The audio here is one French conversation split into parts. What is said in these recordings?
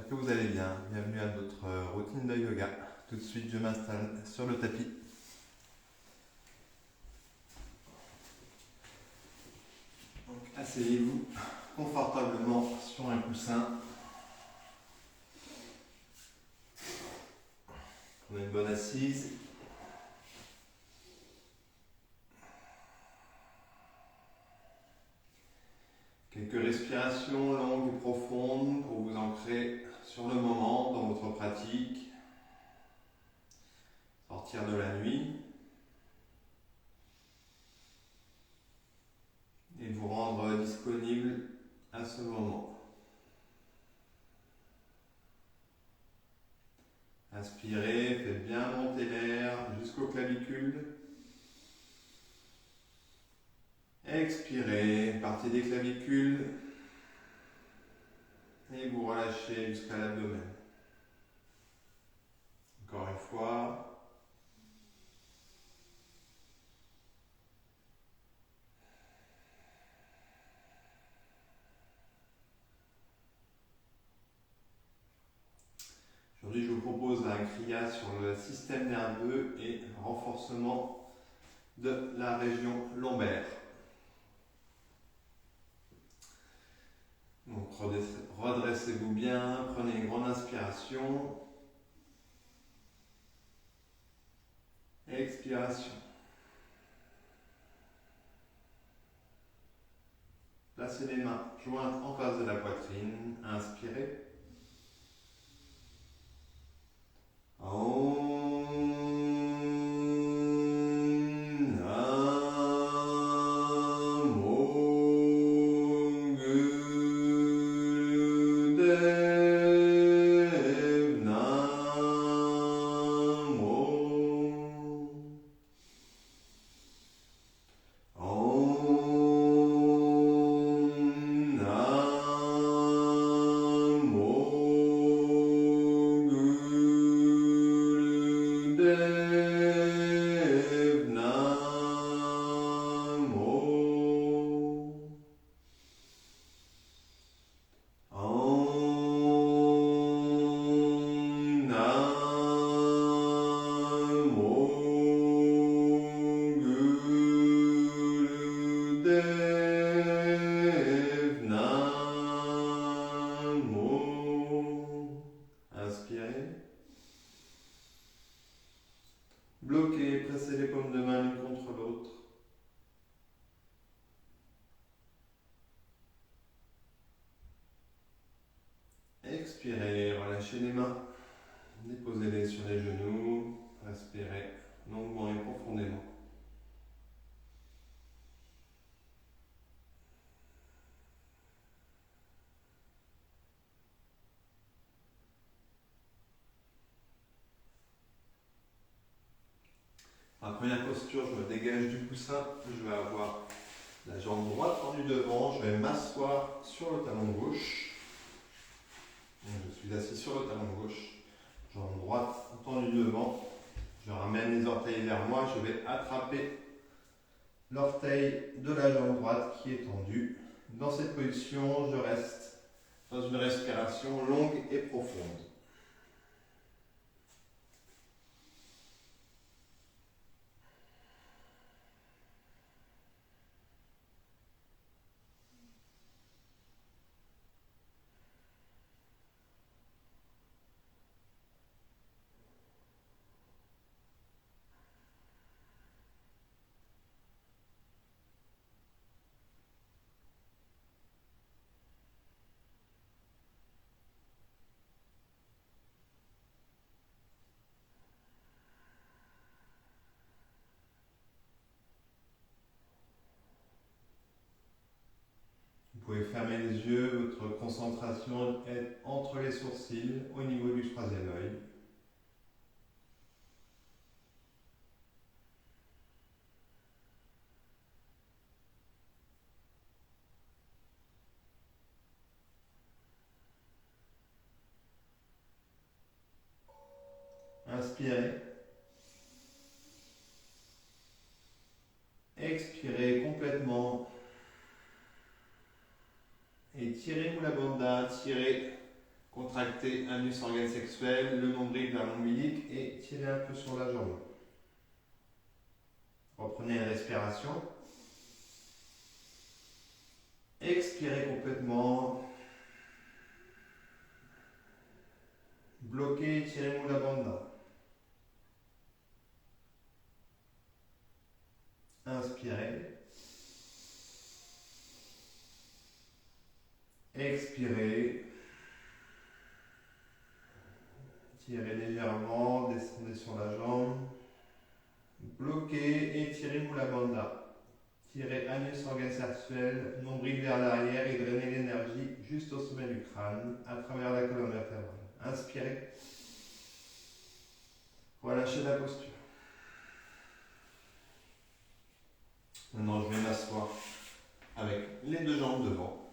j'espère que vous allez bien. Bienvenue à notre routine de yoga. Tout de suite, je m'installe sur le tapis. Donc, asseyez-vous confortablement sur un coussin. Prenez une bonne assise. Quelques respirations longues et profondes pour vous ancrer sur le moment dans votre pratique. Sortir de la nuit et vous rendre disponible à ce moment. Inspirez, faites bien monter l'air jusqu'aux clavicules. Expirez, partez des clavicules et vous relâchez jusqu'à l'abdomen. Encore une fois. Aujourd'hui, je vous propose un kriya sur le système nerveux et renforcement de la région lombaire. Donc, redressez-vous bien, prenez une grande inspiration. Expiration. Placez les mains jointes en face de la poitrine. Inspirez. Bloquez, pressez les paumes de main l'une contre l'autre. Expirez, relâchez les mains. Déposez-les sur les genoux. Respirez longuement et profondément. En première posture, je me dégage du coussin. Je vais avoir la jambe droite tendue devant. Je vais m'asseoir sur le talon gauche. Je suis assis sur le talon gauche. Jambe droite tendue devant. Je ramène les orteils vers moi. Je vais attraper l'orteil de la jambe droite qui est tendue. Dans cette position, je reste dans une respiration longue et profonde. Vous pouvez fermer les yeux, votre concentration est entre les sourcils, au niveau du troisième œil. Inspirez. Expirez complètement. Étirez-vous la banda, tirez Contractez anus organe sexuel, le nombril vers l'ombilic et tirez un peu sur la jambe. Reprenez une respiration. Expirez complètement. Bloquez, tirez Mula Bandha. Inspirez. Expirez. Tirez légèrement, descendez sur la jambe. Bloquez et tirez Mula Bandha. Tirez anus organe sexuel, nombril vers l'arrière et drainez l'énergie juste au sommet du crâne, à travers la colonne vertébrale. Inspirez. Relâchez la posture. Maintenant, je vais m'asseoir avec les deux jambes devant.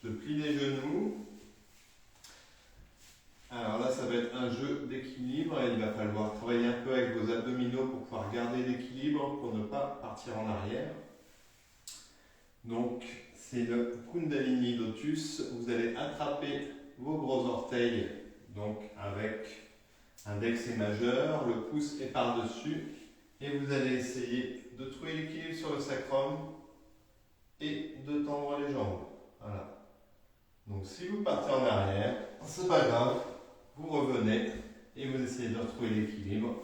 Je plie les genoux. Alors là, ça va être un jeu d'équilibre et il va falloir travailler un peu avec vos abdominaux pour pouvoir garder l'équilibre, pour ne pas partir en arrière. Donc, c'est le Kundalini Lotus. Vous allez attraper vos gros orteils, donc avec index et majeur, le pouce est par-dessus, et vous allez essayer de trouver l'équilibre sur le sacrum et de tendre les jambes. Voilà. Donc, si vous partez en arrière, c'est pas grave. Vous revenez et vous essayez de retrouver l'équilibre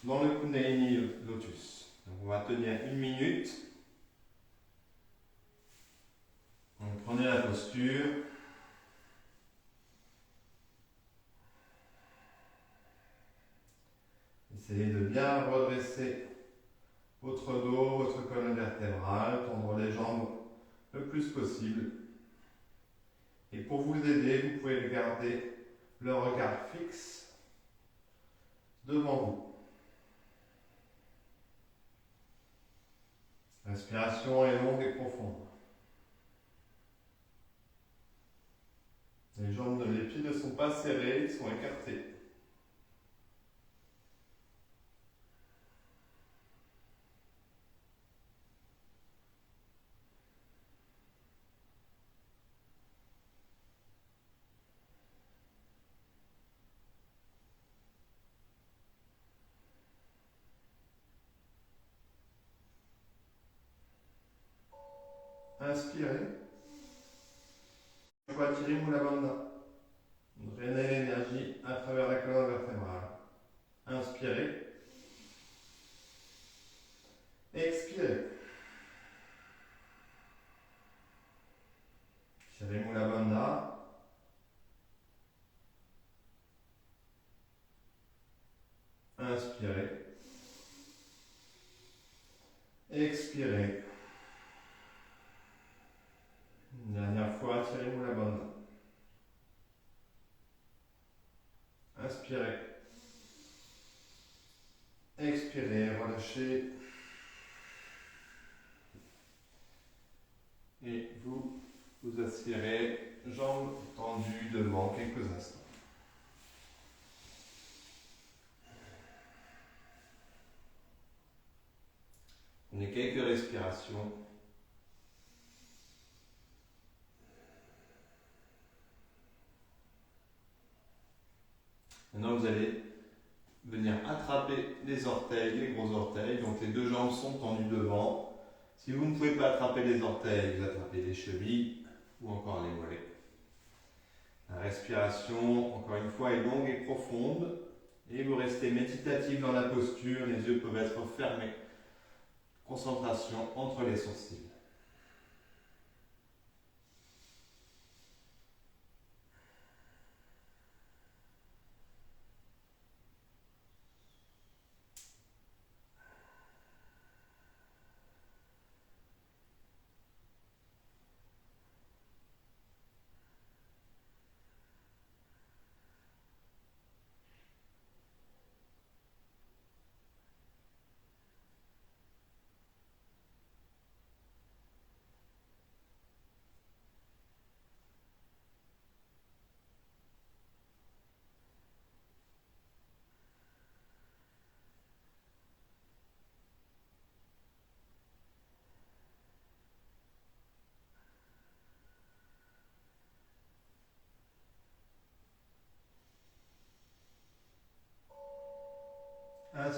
dans le Kundalini Lotus. Donc on va tenir 1 minute. Donc prenez la posture. Essayez de bien redresser votre dos, votre colonne vertébrale, tendre les jambes le plus possible. Et pour vous aider, vous pouvez garder le regard fixe devant vous. L'inspiration est longue et profonde. Les pieds ne sont pas serrés, ils sont écartés. Inspirez. Une fois tirez Mula Bandha. Drainez l'énergie à travers la colonne vertébrale. Inspirez. Expirez. Tirez Mula Bandha. Inspirez. Expirez. Une dernière fois, tirez Mula Bandha. Inspirez. Expirez, relâchez. Et vous vous asseyez, jambes tendues devant quelques instants. Prenez quelques respirations. Maintenant, vous allez venir attraper les orteils, les gros orteils. Donc, les deux jambes sont tendues devant. Si vous ne pouvez pas attraper les orteils, vous attrapez les chevilles ou encore les mollets. La respiration, encore une fois, est longue et profonde. Et vous restez méditatif dans la posture. Les yeux peuvent être fermés. Concentration entre les sourcils.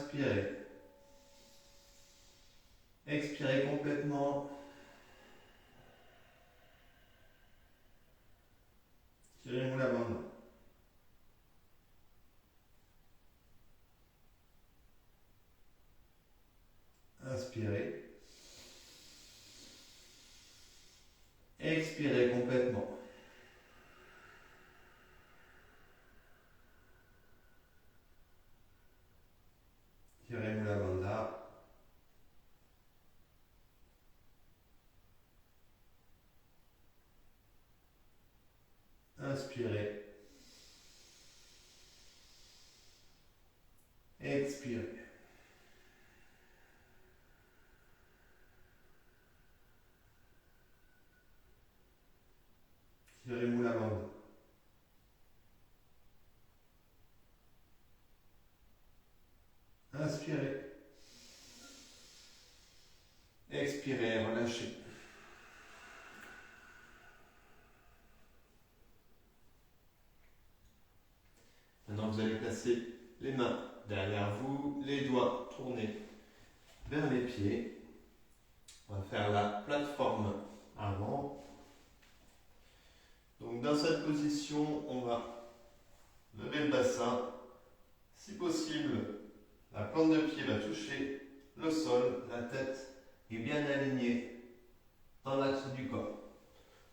Inspirez. Expirez complètement. Tirez-vous la bande. Inspirez. Expirez complètement. Tirez-vous la banda. Inspirez. Expirez. Tirez-vous la bande. Inspirez. Expirez, relâchez. Maintenant, vous allez placer les mains derrière vous, les doigts tournés vers les pieds. On va faire la plateforme avant. Donc, dans cette position, on va lever le bassin. Si possible, la plante de pied va toucher le sol, la tête est bien alignée dans l'axe du corps.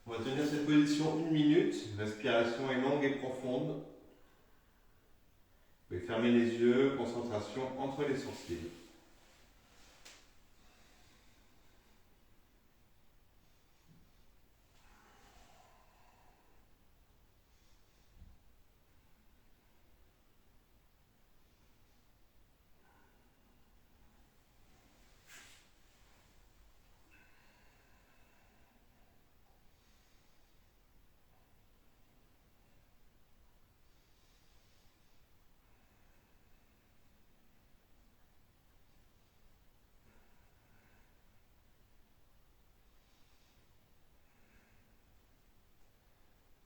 On va tenir cette position 1 minute. Respiration est longue et profonde. Vous pouvez fermer les yeux, concentration entre les sourcils.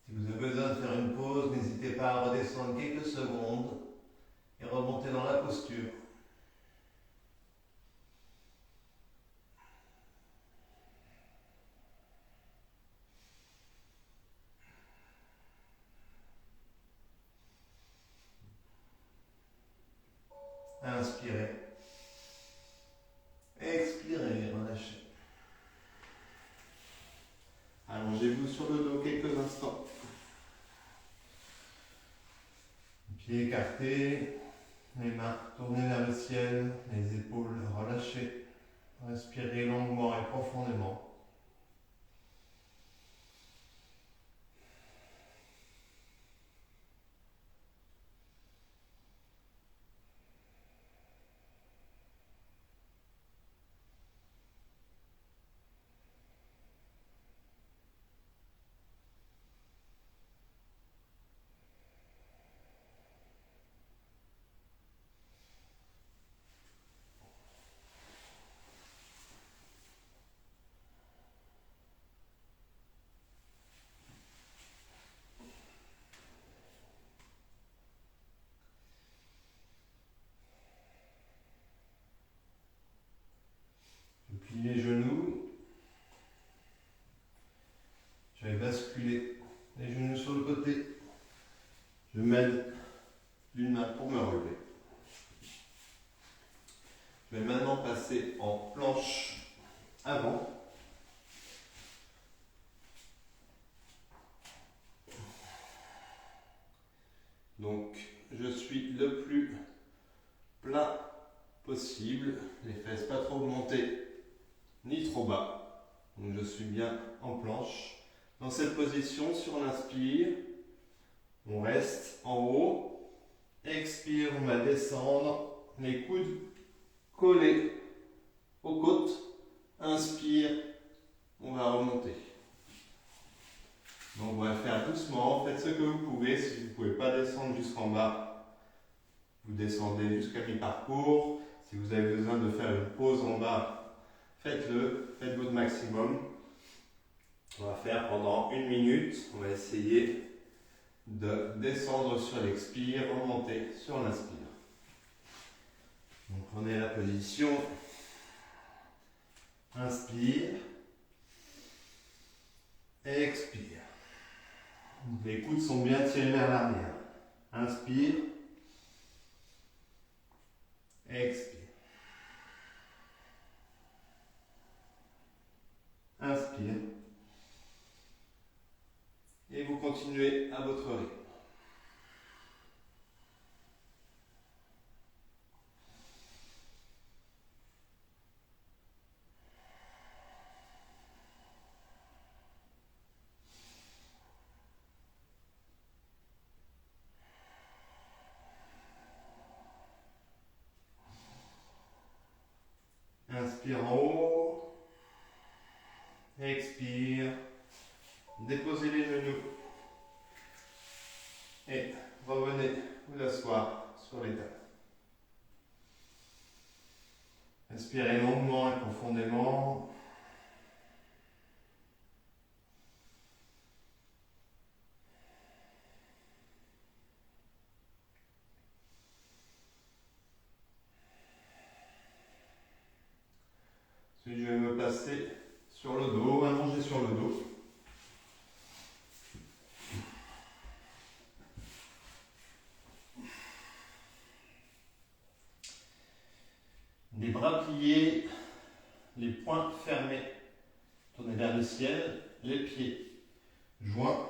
Si vous avez besoin de faire une pause, n'hésitez pas à redescendre quelques secondes et remonter dans la posture. Inspirez. Expirez, relâchez. Allongez-vous sur le dos quelques instants. Pieds écartés, les mains tournées vers le ciel, les épaules relâchées. Respirez longuement et profondément. Je plie les genoux. Je vais basculer les genoux sur le côté. Je m'aide d'une main pour me relever. Je vais maintenant passer en planche avant. Donc, je suis le plus plat possible, les fesses pas trop montées ni trop bas. Donc, je suis bien en planche. Dans cette position, si on inspire, on reste en haut. Expire, on va descendre, les coudes collés aux côtes. Inspire, on va remonter. Donc on va faire doucement, faites ce que vous pouvez. Si vous ne pouvez pas descendre jusqu'en bas, vous descendez jusqu'à mi-parcours. Si vous avez besoin de faire une pause en bas, faites-le, faites votre maximum. On va faire pendant 1 minute, on va essayer de descendre sur l'expire, remonter sur l'inspire. Donc prenez la position. Inspire. Expire. Les coudes sont bien tirés vers l'arrière. Inspire. Expire. Inspire. Et vous continuez à votre rythme. Inspire en haut. Expire. Déposez les genoux. Et revenez vous asseoir sur les talons. Inspirez longuement et profondément. Ensuite, je vais me placer sur le dos, allongé sur le dos. Les bras pliés, les poings fermés. Tournez vers le ciel, les pieds joints.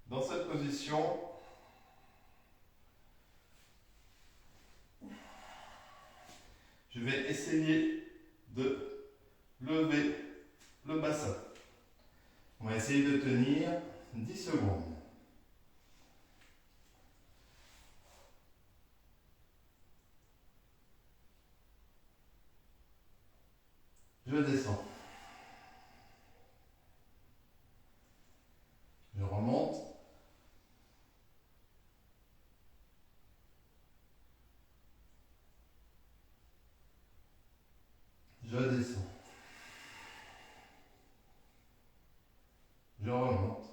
Dans cette position, je vais essayer de lever le bassin. On va essayer de tenir 10 secondes. Je descends. Je remonte. Je descends. Je remonte.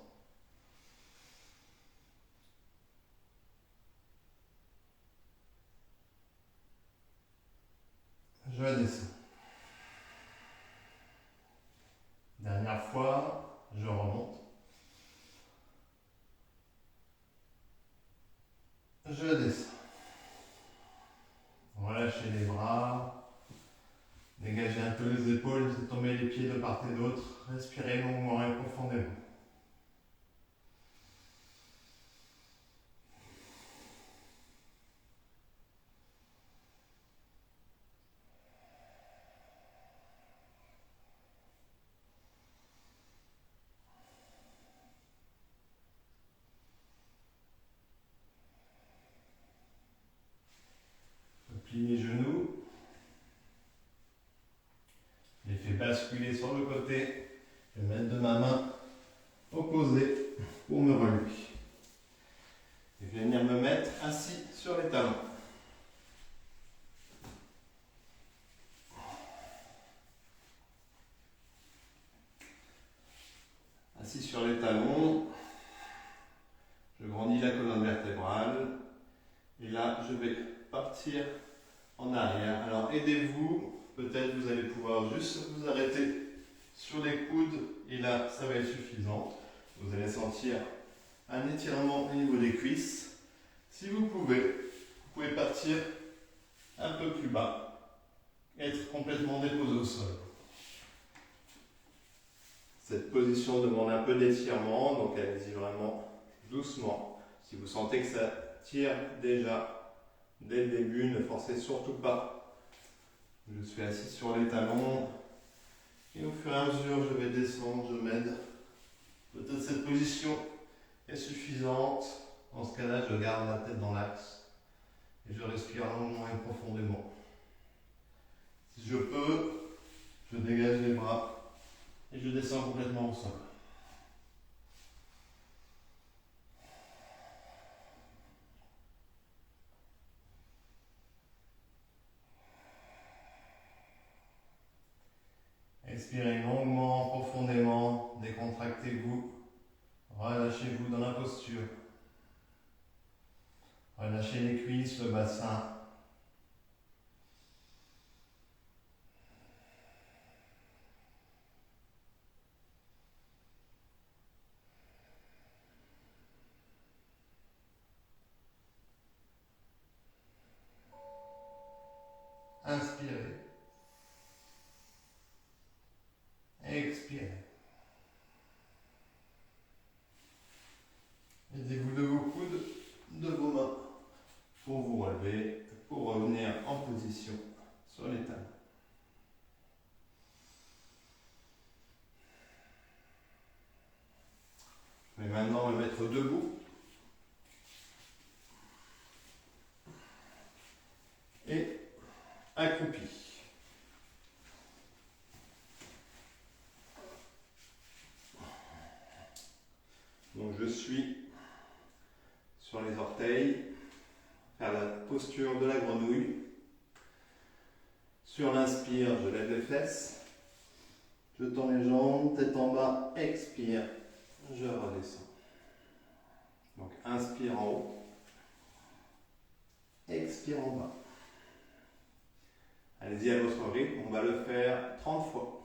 Je descends. Dernière fois, je remonte. Je descends. Relâchez les bras. Dégagez un peu les épaules, laissez tomber les pieds de part et d'autre. Respirez longuement et profondément. Je plie les genoux. Je les fais basculer sur le côté. Je vais mettre de ma main opposée pour me relever. Et je vais venir me mettre assis sur les talons. Assis sur les talons, je grandis la colonne vertébrale. Et là, je vais partir en arrière. Alors aidez-vous, peut-être vous allez pouvoir juste vous arrêter sur les coudes et là, ça va être suffisant. Vous allez sentir un étirement au niveau des cuisses. Si vous pouvez partir un peu plus bas, être complètement déposé au sol. Cette position demande un peu d'étirement, donc allez-y vraiment doucement. Si vous sentez que ça tire déjà dès le début, ne forcez surtout pas. Je suis assis sur les talons et au fur et à mesure, je vais descendre, je m'aide. Peut-être cette position est suffisante. Dans ce cas-là, je garde la tête dans l'axe et je respire longuement et profondément. Si je peux, je dégage les bras et je descends complètement au sol. Expirez longuement, profondément, décontractez-vous, relâchez-vous dans la posture. Relâchez les cuisses, le bassin, Inspirez. Expirez. Aidez-vous de vos coudes, de vos mains pour vous relever, pour revenir en position sur les talons. Je vais maintenant me mettre debout et accroupi. Donc je suis sur les orteils, faire la posture de la grenouille. Sur l'inspire, je lève les fesses, je tends les jambes, tête en bas, expire, je redescends. Donc inspire en haut, expire en bas. Allez-y à votre rythme, on va le faire 30 fois.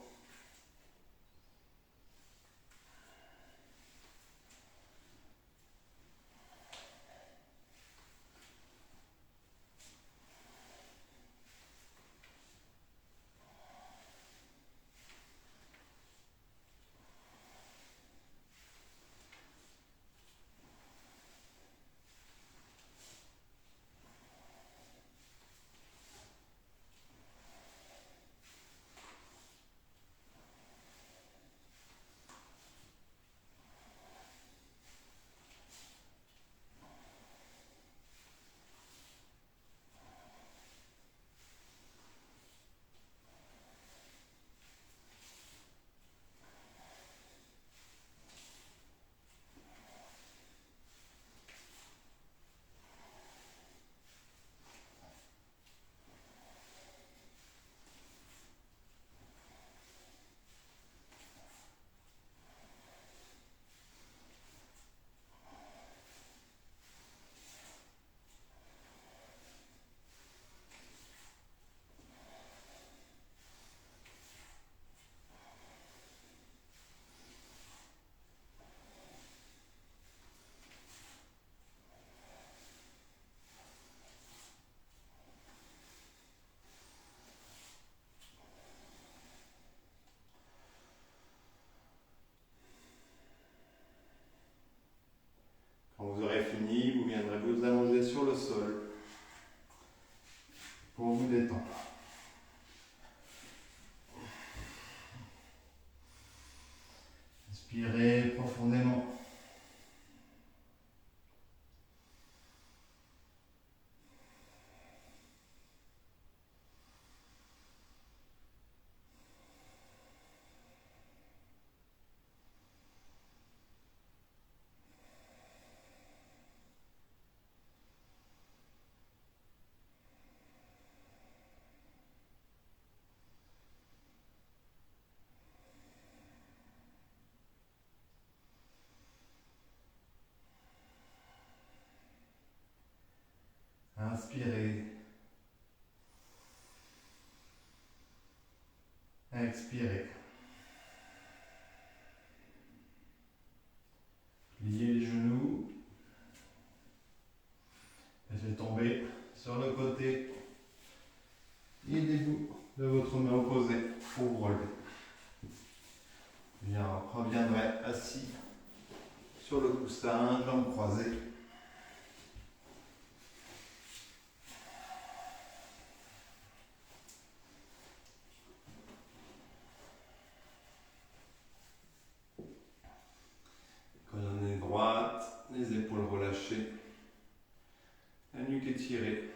Quand vous aurez fini, vous viendrez vous allonger sur le sol pour vous détendre. Inspirez profondément. Inspirez. Expirez. Pliez les genoux. Laissez tomber sur le côté. Aidez-vous de votre main opposée pour vous relever. Bien, reviendrez assis sur le coussin, jambes croisées. Colonne est droite, les épaules relâchées, la nuque étirée.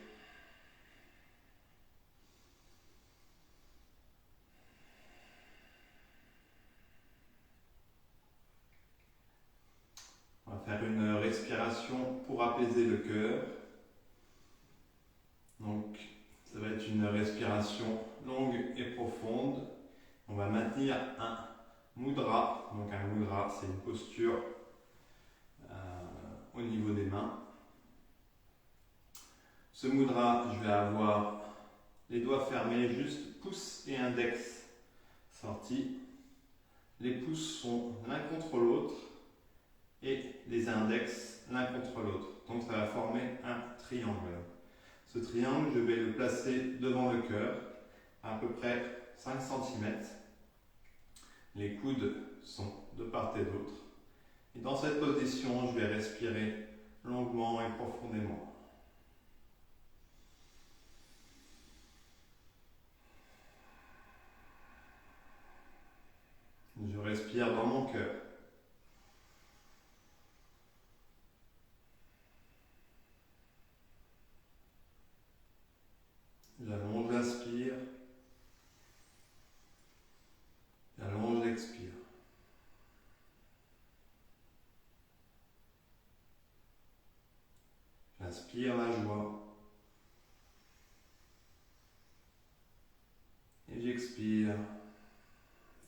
On va faire une respiration pour apaiser le cœur. Donc, ça va être une respiration longue et profonde. On va maintenir un mudra. Donc, un mudra, c'est une posture au niveau des mains. Ce mudra, je vais avoir les doigts fermés, juste pouce et index sortis. Les pouces sont l'un contre l'autre et les index l'un contre l'autre. Donc ça va former un triangle. Ce triangle, je vais le placer devant le cœur, à peu près 5 cm. Les coudes sont de part et d'autre. Et dans cette position, je vais respirer longuement et profondément. Je respire dans mon cœur. J'allonge l'inspire. J'allonge l'expire. J'inspire la joie. Et j'expire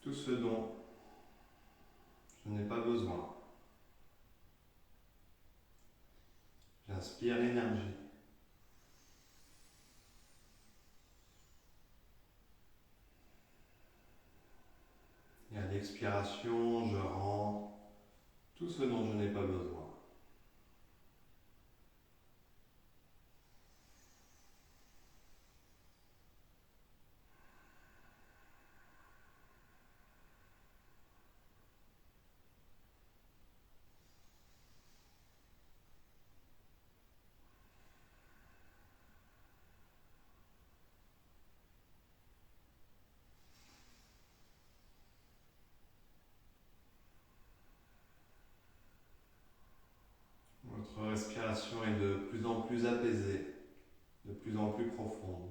tout ce dont je n'ai pas besoin. J'inspire l'énergie. Et à l'expiration, je rends tout ce dont je n'ai pas besoin. Votre respiration est de plus en plus apaisée, de plus en plus profonde.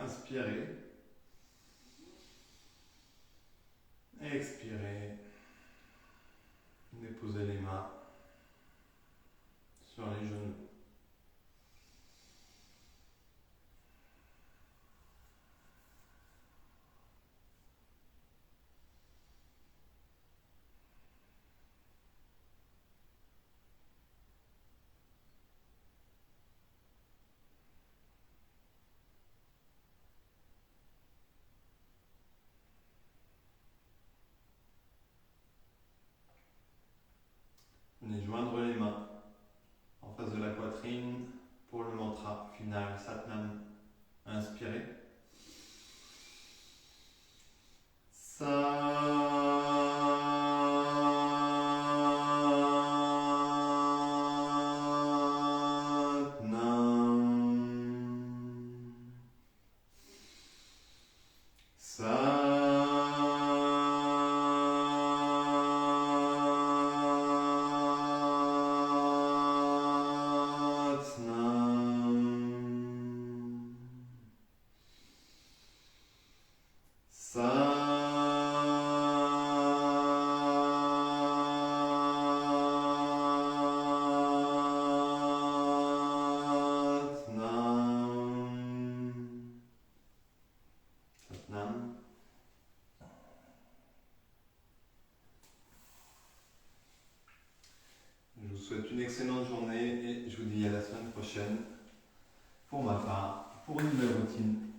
Inspirez. Expirez. Déposez les mains sur les genoux. Venez joindre les mains en face de la poitrine pour le mantra final Satnam. Inspirez. Je vous souhaite une excellente journée et je vous dis à la semaine prochaine pour ma part, pour une nouvelle routine.